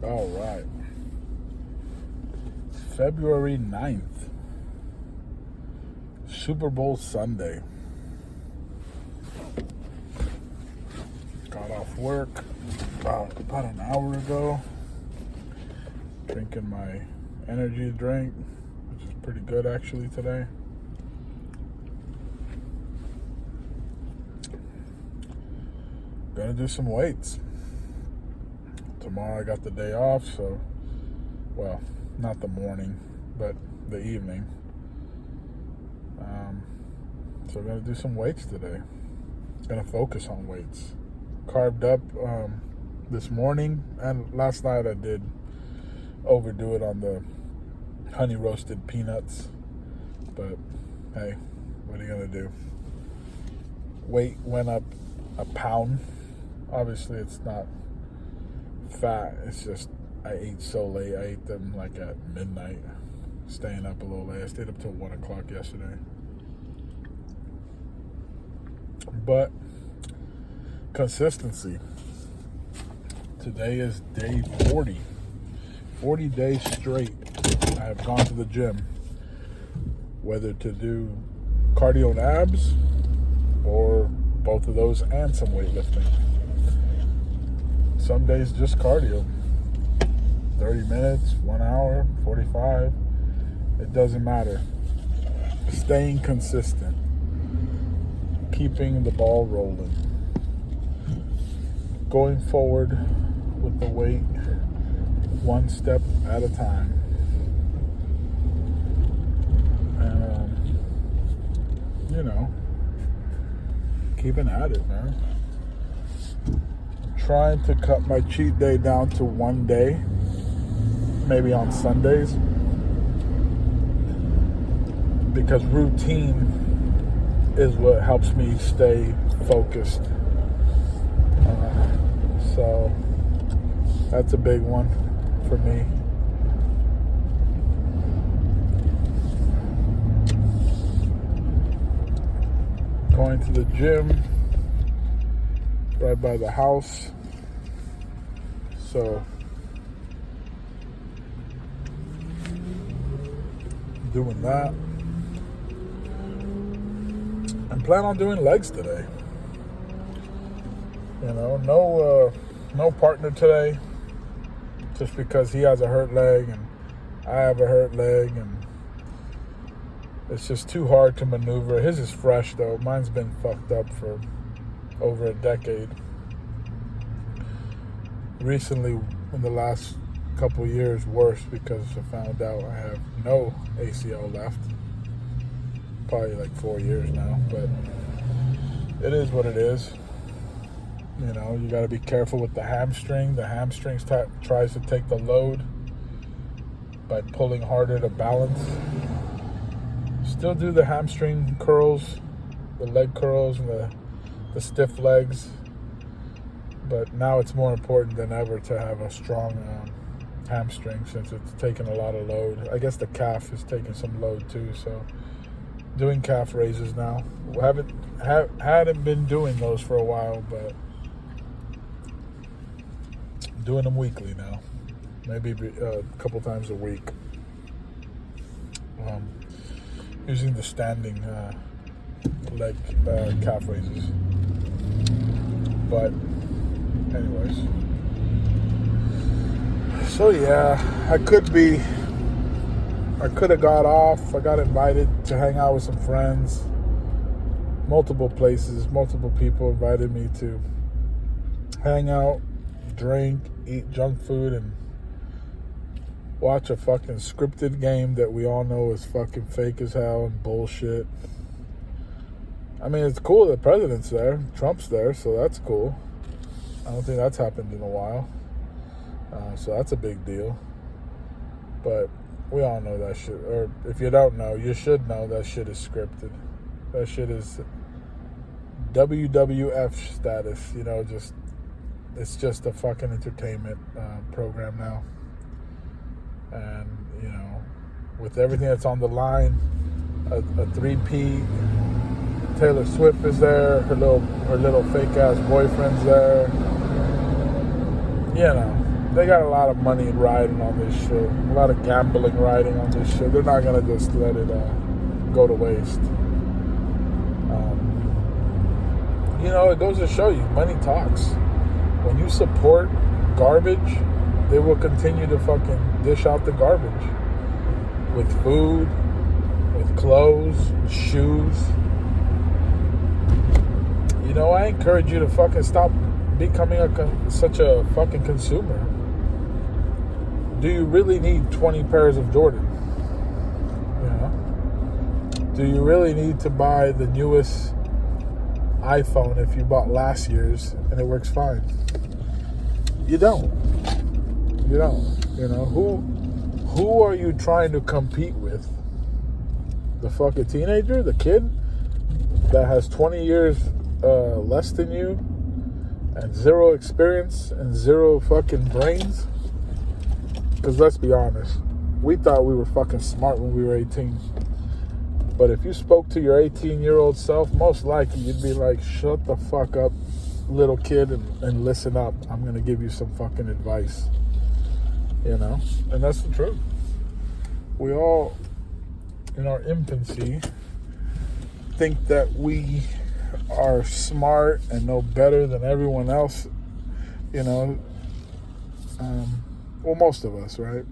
All right. February 9th. Superbowl Sunday. Got off work about an hour ago. Drinking my energy drink, which is pretty good actually today. Gonna do some weights. Tomorrow I got the day off, so, well, not the morning, but the evening. So I'm gonna do some weights today. Gonna focus on weights. Carved up this morning, and last night I did overdo it on the honey roasted peanuts, but hey, what are you gonna do? Weight went up a pound. Obviously it's not fat, it's just I ate so late. I ate them like at midnight, staying up a little late. I stayed up till 1 o'clock yesterday. But consistency. Today is day 40. 40 days straight I have gone to the gym, whether to do cardio and abs or both of those and some weightlifting. Some days just cardio. 30 minutes, 1 hour, 45. It doesn't matter. Staying consistent. Keeping the ball rolling. Going forward with the weight one step at a time. And, keeping at it, man. I'm trying to cut my cheat day down to 1 day, maybe on Sundays, because routine is what helps me stay focused. So that's a big one for me. Going to the gym right by the house. So doing that. And plan on doing legs today. No partner today, just because he has a hurt leg and I have a hurt leg, and it's just too hard to maneuver. His is fresh though. Mine's been fucked up for over a decade. Recently, in the last couple years, worse, because I found out I have no ACL left. Probably like 4 years now, but it is what it is. You got to be careful with the hamstring. The hamstring tries to take the load by pulling harder to balance. Still do the hamstring curls, the leg curls, and the stiff legs. But now it's more important than ever to have a strong hamstring, since it's taking a lot of load. I guess the calf is taking some load too, so doing calf raises now. Hadn't been doing those for a while, but doing them weekly now, maybe a couple times a week. Using the standing leg calf raises. But anyways, so yeah, I could have got off. I got invited to hang out with some friends. Multiple places, multiple people invited me to hang out, drink, eat junk food, and watch a fucking scripted game that we all know is fucking fake as hell and bullshit. I mean, it's cool the president's there, Trump's there, so that's cool. I don't think that's happened in a while. So that's a big deal. But we all know that shit. Or if you don't know, you should know that shit is scripted. That shit is WWF status, it's just a fucking entertainment program now. And, with everything that's on the line, a 3P, Taylor Swift is there, her little fake ass boyfriend's there. they got a lot of money riding on this shit. A lot of gambling riding on this shit. They're not gonna just let it go to waste. It goes to show you, money talks. When you support garbage, they will continue to fucking dish out the garbage. With food, with clothes, with shoes. I encourage you to fucking stop becoming such a fucking consumer. Do you really need 20 pairs of Jordan? Do you really need to buy the newest iPhone if you bought last year's and it works fine? You don't. Who are you trying to compete with? The fucking teenager, the kid that has 20 years less than you and zero experience and zero fucking brains? Because let's be honest, we thought we were fucking smart when we were 18. But if you spoke to your 18-year-old self, most likely you'd be like, shut the fuck up, little kid, and listen up. I'm going to give you some fucking advice. And that's the truth. We all, in our infancy, think that we are smart and know better than everyone else. Well, most of us, right?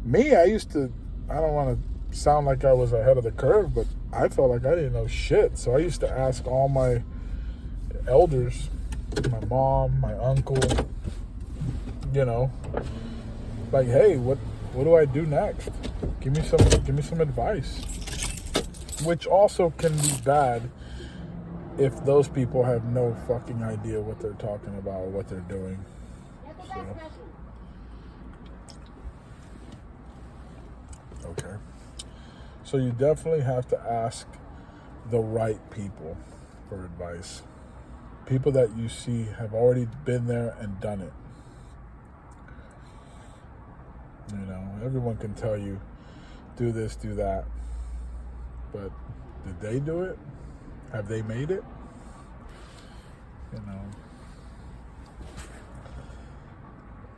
Me, I don't want to sound like I was ahead of the curve, but I felt like I didn't know shit. So I used to ask all my elders, my mom, my uncle, like, hey, what do I do next? Give me some advice. Which also can be bad if those people have no fucking idea what they're talking about or what they're doing. Okay. So you definitely have to ask the right people for advice. People that you see have already been there and done it. Everyone can tell you, do this, do that. But did they do it? Have they made it?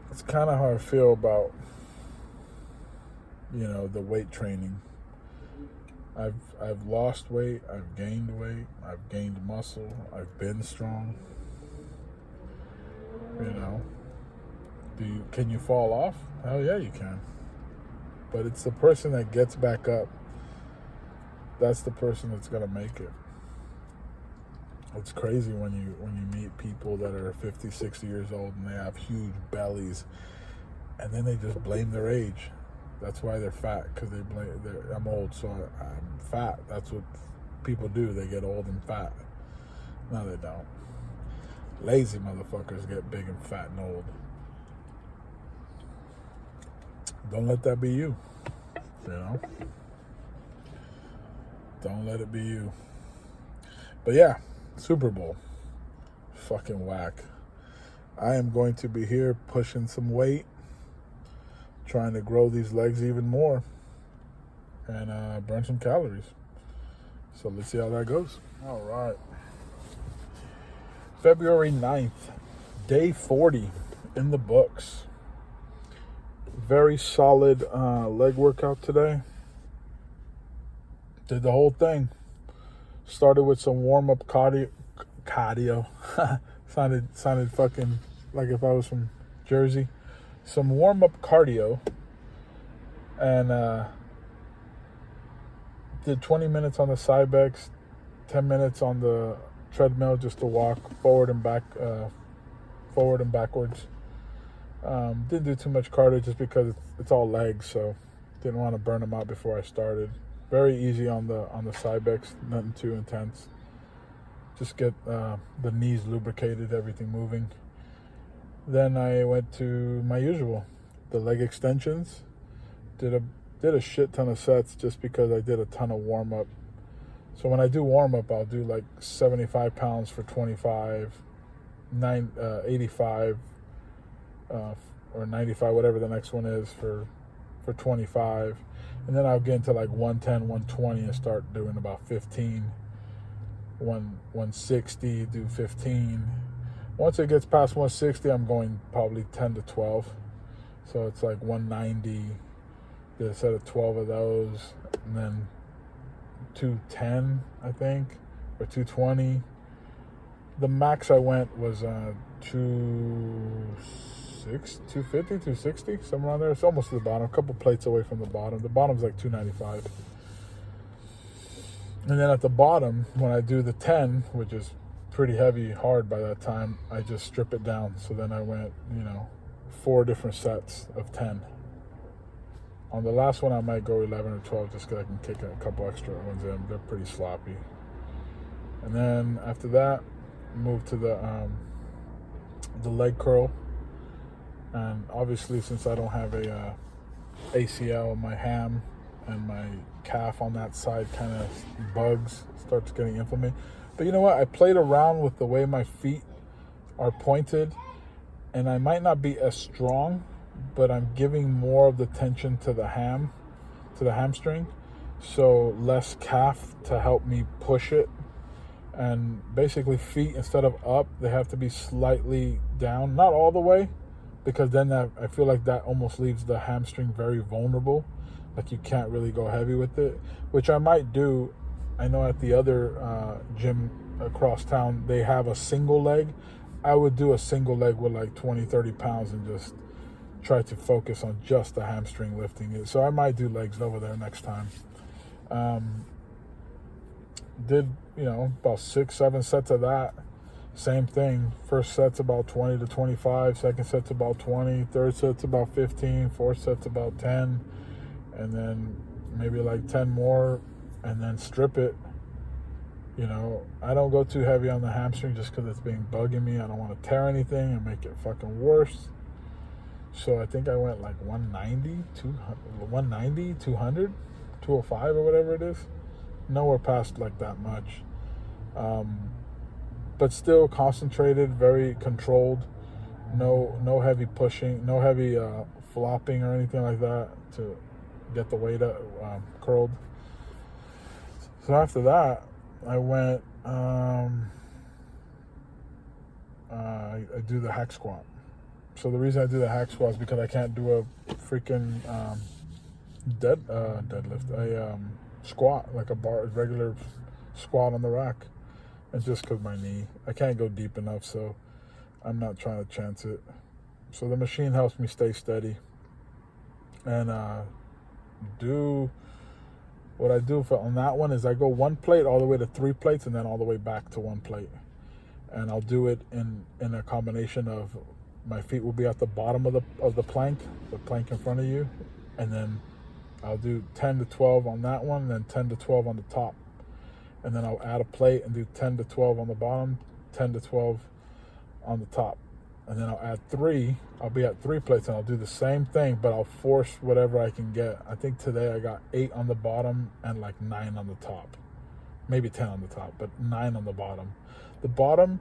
It's kind of how I feel about, the weight training. I've lost weight, I've gained weight, I've gained muscle, I've been strong. Can you fall off? Hell yeah, you can. But it's the person that gets back up. That's the person that's gonna make it. It's crazy when you meet people that are 50, 60 years old and they have huge bellies, and then they just blame their age. That's why they're fat, because I'm old, so I'm fat. That's what people do. They get old and fat. No, they don't. Lazy motherfuckers get big and fat and old. Don't let that be you. Don't let it be you. But yeah, Super Bowl. Fucking whack. I am going to be here pushing some weight, trying to grow these legs even more, and burn some calories. So let's see how that goes. All right. February 9th, day 40 in the books. Very solid leg workout today. Did the whole thing. Started with some warm-up cardio. sounded fucking like if I was from Jersey. Some warm-up cardio. And did 20 minutes on the Cybex, 10 minutes on the treadmill just to walk forward and backwards. Didn't do too much cardio just because it's all legs, so didn't want to burn them out before I started. Very easy on the Cybex, nothing too intense. Just get the knees lubricated, everything moving. Then I went to my usual, the leg extensions. Did a shit ton of sets just because I did a ton of warm up. So when I do warm up, I'll do like 75 pounds for 25, 85, or 95, whatever the next one is for 25. And then I'll get into like 110, 120 and start doing about 15. 160, do 15. Once it gets past 160, I'm going probably 10 to 12. So it's like 190, did a set of 12 of those, and then 210, I think, or 220. The max I went was 250, 260, somewhere around there. It's almost to the bottom, a couple plates away from the bottom. The bottom's like 295. And then at the bottom, when I do the 10, which is pretty heavy, hard by that time, I just strip it down. So then I went, 4 different sets of 10. On the last one, I might go 11 or 12 just because I can kick a couple extra ones in. They're pretty sloppy. And then after that, move to the leg curl. And obviously, since I don't have a ACL, my ham and my calf on that side kind of starts getting inflamed. But you know what? I played around with the way my feet are pointed, and I might not be as strong, but I'm giving more of the tension to the hamstring, so less calf to help me push it. And basically, feet, instead of up, they have to be slightly down, not all the way, because then I feel like that almost leaves the hamstring very vulnerable. Like you can't really go heavy with it, which I might do. I know at the other gym across town, they have a single leg. I would do a single leg with like 20, 30 pounds and just try to focus on just the hamstring lifting it. So I might do legs over there next time. Did, about 6-7 sets of that. Same thing. First set's about 20 to 25. Second set's about 20. Third set's about 15. Fourth set's about 10. And then maybe like 10 more, and then strip it. I don't go too heavy on the hamstring just because it's been bugging me. I don't want to tear anything and make it fucking worse. So I think I went like 190, 200, 205 or whatever it is. Nowhere past like that much. But still concentrated, very controlled. No heavy pushing, no heavy flopping or anything like that to get the weight up, curled. So after that, I went, I do the hack squat. So the reason I do the hack squat is because I can't do a freaking deadlift, a squat, like a regular squat on the rack. It's just because my knee, I can't go deep enough, so I'm not trying to chance it. So the machine helps me stay steady. And what I do on that one is I go 1 plate all the way to 3 plates and then all the way back to 1 plate. And I'll do it in a combination of my feet will be at the bottom of the plank in front of you, and then I'll do 10 to 12 on that one, and then 10 to 12 on the top. And then I'll add a plate and do 10 to 12 on the bottom, 10 to 12 on the top. And then I'll add 3. I'll be at 3 plates, and I'll do the same thing, but I'll force whatever I can get. I think today I got 8 on the bottom and like 9 on the top. Maybe 10 on the top, but 9 on the bottom. The bottom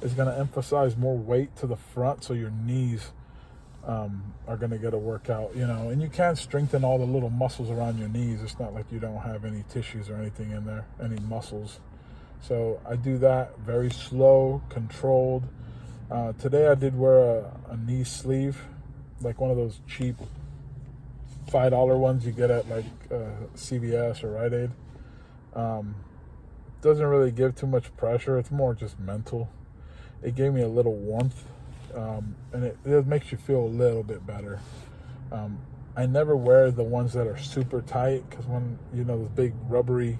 is going to emphasize more weight to the front, so your knees are going to get a workout, and you can strengthen all the little muscles around your knees. It's not like you don't have any tissues or anything in there, any muscles. So I do that very slow, controlled. Today I did wear a knee sleeve, like one of those cheap $5 ones you get at like CVS or Rite Aid. Doesn't really give too much pressure. It's more just mental. It gave me a little warmth, and it makes you feel a little bit better. I never wear the ones that are super tight, because when, those big rubbery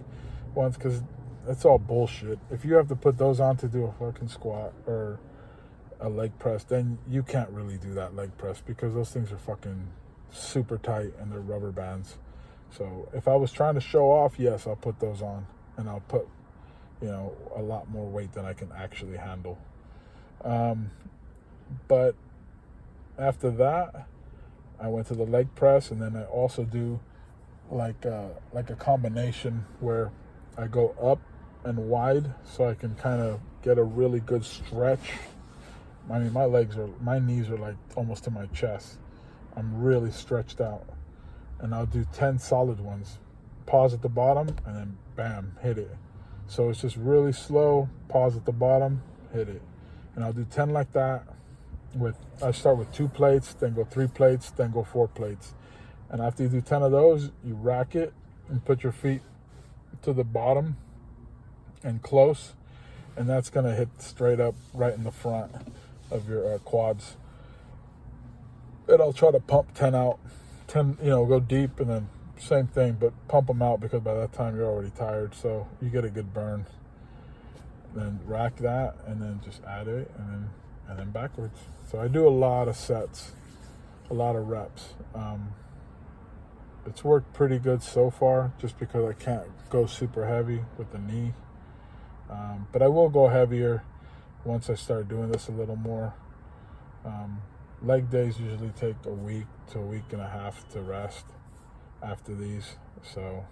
ones, because that's all bullshit. If you have to put those on to do a fucking squat or a leg press, then you can't really do that leg press, because those things are fucking super tight and they're rubber bands. So if I was trying to show off, yes, I'll put those on, and I'll put, a lot more weight than I can actually handle. But after that, I went to the leg press, and then I also do like a combination where I go up and wide, so I can kind of get a really good stretch. I mean, my knees are like almost to my chest. I'm really stretched out. And I'll do 10 solid ones. Pause at the bottom, and then bam, hit it. So it's just really slow, pause at the bottom, hit it. And I'll do 10 like that. I start with 2 plates, then go 3 plates, then go 4 plates. And after you do 10 of those, you rack it and put your feet to the bottom and close. And that's going to hit straight up right in the front of your quads. And I'll try to pump 10 out. 10, go deep, and then same thing, but pump them out, because by that time you're already tired, so you get a good burn. Then rack that, and then just add it, and then backwards. So I do a lot of sets, a lot of reps. It's worked pretty good so far, just because I can't go super heavy with the knee. But I will go heavier once I start doing this a little more. Leg days usually take a week to a week and a half to rest after these. So,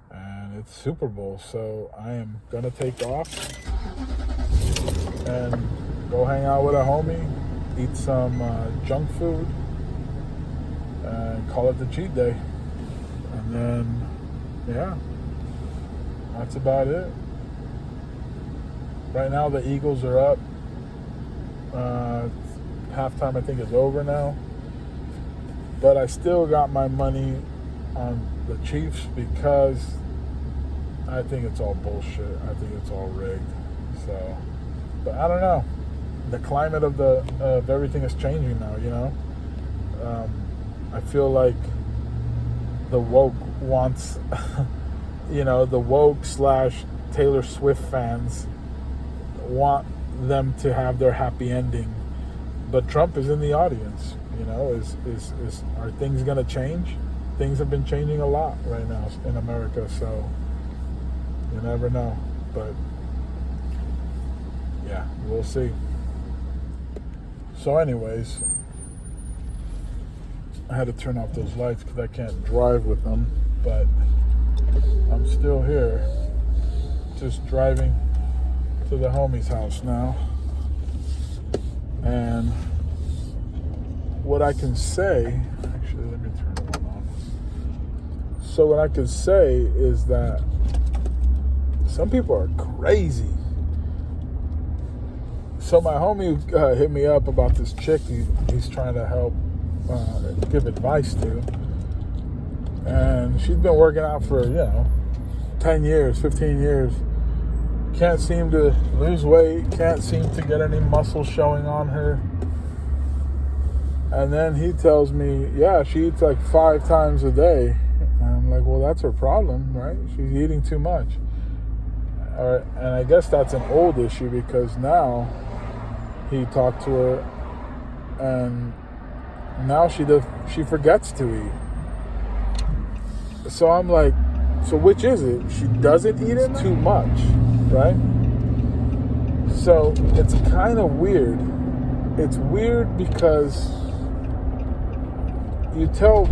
and it's Super Bowl, so I am gonna take off and go hang out with a homie, eat some junk food, and call it the cheat day. And then, yeah, that's about it. Right now the Eagles are up. Halftime I think is over now, but I still got my money on the Chiefs, because I think it's all bullshit. I think it's all rigged. So, but I don't know. The climate of everything is changing now. I feel like the woke wants, the woke / Taylor Swift fans want them to have their happy ending. But Trump is in the audience, are things going to change? Things have been changing a lot right now in America, so you never know. But yeah, we'll see. So anyways, I had to turn off those lights because I can't drive with them, but I'm still here, just driving to the homie's house now. And what I can say, actually, let me turn it on. So what I can say is that some people are crazy. So my homie hit me up about this chick he's trying to help give advice to. And she's been working out for, 10 years, 15 years. Can't seem to lose weight, can't seem to get any muscle showing on her. And then he tells me, yeah, she eats like 5 times a day. And I'm like, well, that's her problem, right? She's eating too much. All right, and I guess that's an old issue, because now he talked to her and now she forgets to eat. So I'm like, so which is it? She doesn't eat it too much, right? So it's kind of weird. It's weird because you tell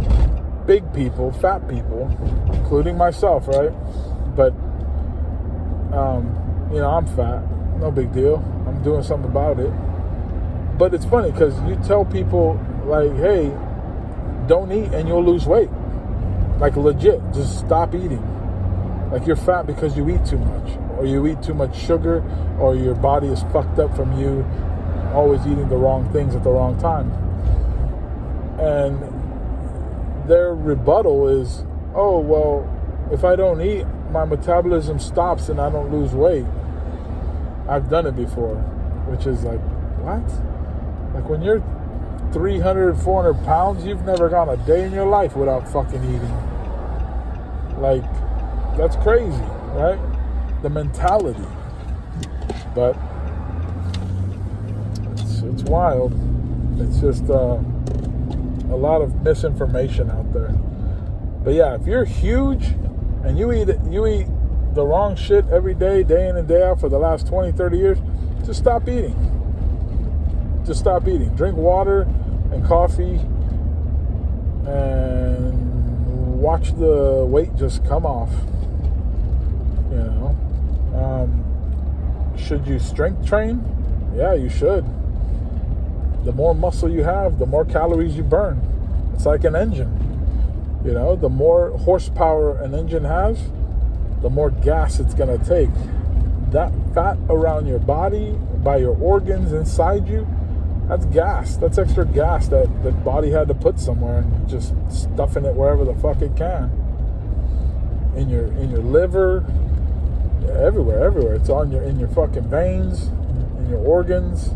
big people, fat people, including myself, right? But, I'm fat. No big deal. I'm doing something about it. But it's funny because you tell people, like, hey, don't eat and you'll lose weight. Like, legit. Just stop eating. Like, you're fat because you eat too much. Or you eat too much sugar. Or your body is fucked up from you always eating the wrong things at the wrong time. And their rebuttal is, oh, well, if I don't eat, my metabolism stops and I don't lose weight. I've done it before, which is like, what? Like, when you're 300, 400 pounds, you've never gone a day in your life without fucking eating. Like, that's crazy, right? The mentality. But it's wild. It's just a lot of misinformation out there. But yeah, if you're huge and you eat the wrong shit every day, day in and day out for the last 20, 30 years, just stop eating. Just stop eating. Drink water and coffee and watch the weight just come off. Should you strength train? Yeah, you should. The more muscle you have, the more calories you burn. It's like an engine. The more horsepower an engine has, the more gas it's going to take. that fat around your body, by your organs inside you, that's gas. That's extra gas that the body had to put somewhere, and just stuffing it wherever the fuck it can. In your liver, everywhere. It's in your fucking veins, in your organs.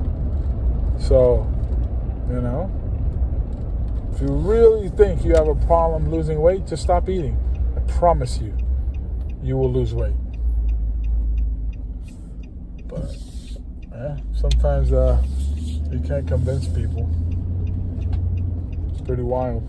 So, you know, if you really think you have a problem losing weight, just stop eating. I promise you, you will lose weight. But sometimes you can't convince people. It's pretty wild.